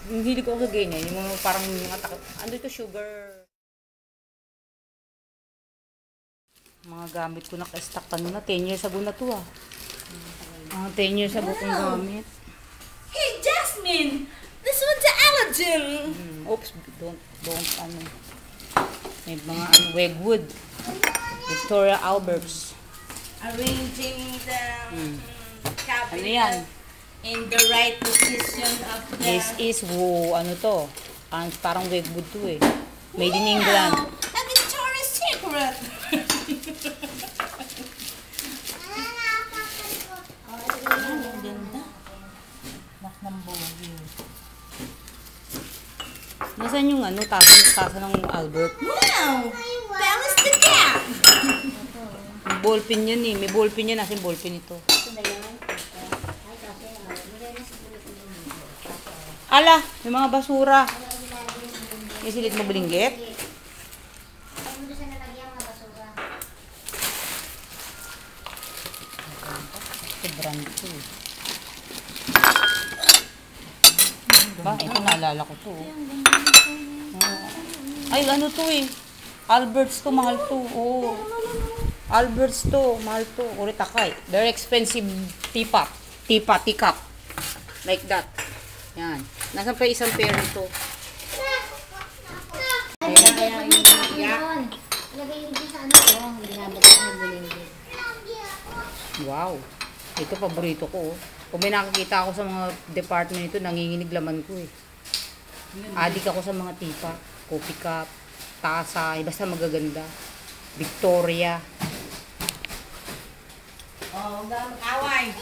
Hindi ko ako sa ganyan. Yung mga parang mga takot. Ano ito, sugar. Mga gamit ko naka-stack kanina. 10 years ago na to ah. 10 years ago kong gamit. Hey, Jasmine! This one's allergen! Oops, don't, ano. May mga, Wegwood. Victoria Alberts. Arranging the cabinet Ano yan? in the right position of the... This is, ano to? Parang Wegwood to eh. Made in England. A Victoria's Secret! Ang ganda. Nak ng bogi. Nasaan yung tasa ng Albert? Wow! Balance the cat! Ballpen yan eh. May ballpen yan. Nasaan ballpen ito? Ala! May mga basura. May silit mo bilinggit? Ito brand ito eh. Ba? Ito naalala ko to. Ay, ano to eh. Alberts to, mahal to. Oh. Alberts to, mahal to. Uritakay. Very expensive teapot. Teacup. Like that. Yan. Nasaan pa isang pair nito? Wow. Ito, paborito ko. Kung may nakakita ako sa mga department nito, nanginginig laman ko eh. Adik ako sa mga tipa. Coffee cup, tasa, basta magaganda. Victoria. Oh, huwag na mag-away.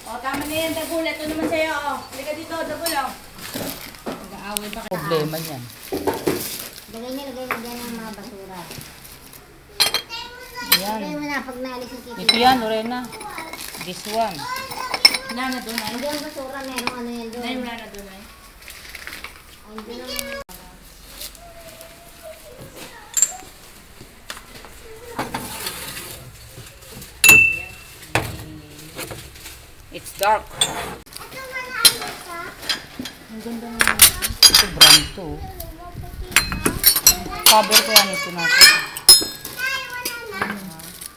Oh, tama na yan, Dagul. Ito naman sa'yo, oh. Halika dito, Dagul, oh. Mag-away pa kayo. Problema niyan. Lagay niya dyan ang mga basura. Yan. Lagay mo na pag naalis yung titi. Ito yan, Lorena. This one. Wala na doon, ay. Hindi ang basura, merong ano yan doon. Ay, wala na doon, ay. Hindi naman. It's dark. Ang ganda naman. Ito brand to. Cover ko yan ito natin.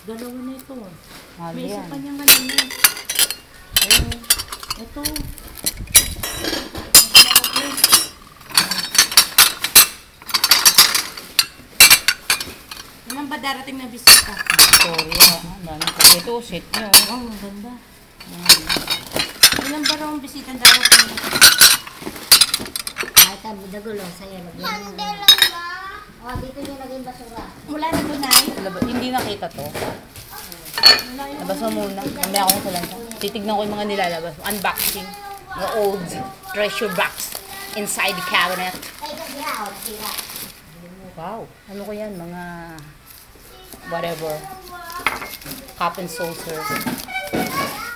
Dalawa na ito. Mahal May isa yan. pa niyang kanina. Ayun. Ito. Naman ba darating na bisita? Victoria. Ang dami ko. Ito, set nyo. Wow, ang ganda. Ilan ba raw ang bisita darating? Kahit ang budagulo, sa'yo. Lagyan mo. Oh, dito niya lagay yung basura. Wala na doon, ay. Hindi nakita to. Labas mo muna. Mamaya ako sa lansa. Titignan ko yung mga nilalabas. Unboxing. The old treasure box inside the cabinet. Ay, kasi ha, o, sira. Wow. Ano ko yan? Mga whatever. Cup and saucer.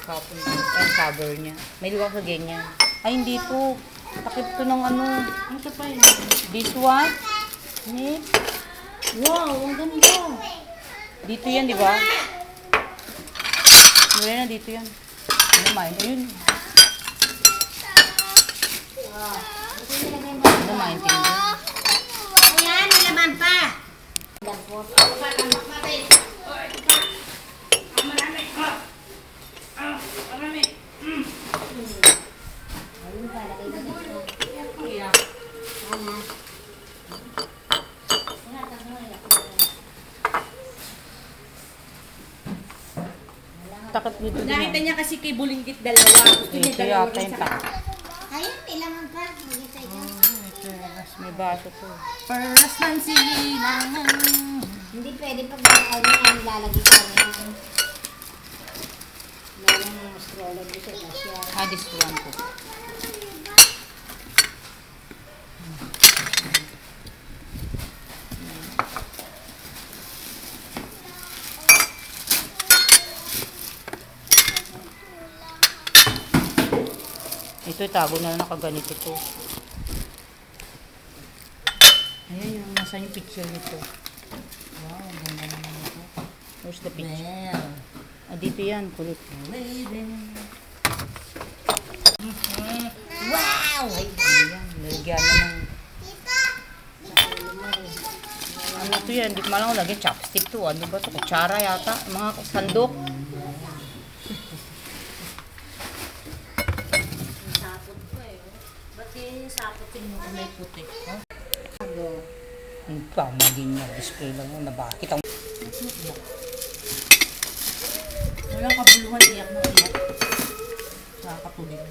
Cup and saucer. Ang cover niya. May luwa sa ganyan. Ay, hindi to. Takip to ng ano. Ang ito pa yun. This one. Ni. Wow, ang ganda. Dito yan, di ba? Wala na dito yan. Ano main? Ayun. Dito niya lagay yung basura. Ano maintindihan? Ayan, may laman pa. Ayun pa, lagay mo dito. Ano? Takip dito din. Nakita niya kasi kay Bulinggit dalawa. Gusto niya Ito dalawa yata rin yung sa takip. Ayun, may laman pa. Lagay sa iyo. May baso to. First man silangan. Hindi pwede pag ano yan, lalagay sa ano. Meron ng stroller dito sa siya. This one to. Ito itago na nakaganito to. Ayan yung nasa yung picture nito. Wow, ang ganda naman ito. Where's the picture? Dito yan, kulit. Wow! Ayan. Ano to yan? Hindi ko malang lagyan chopstick to. Ano ba to? Kutsara yata. Mga sandok. Sapot ko eh. Ba't yung sapotin mo kung may puti? Ang pamagin niya. Display lang mo. Nabakit ang... Walang kabuluhan, iyak na iyak. Nakakatulog.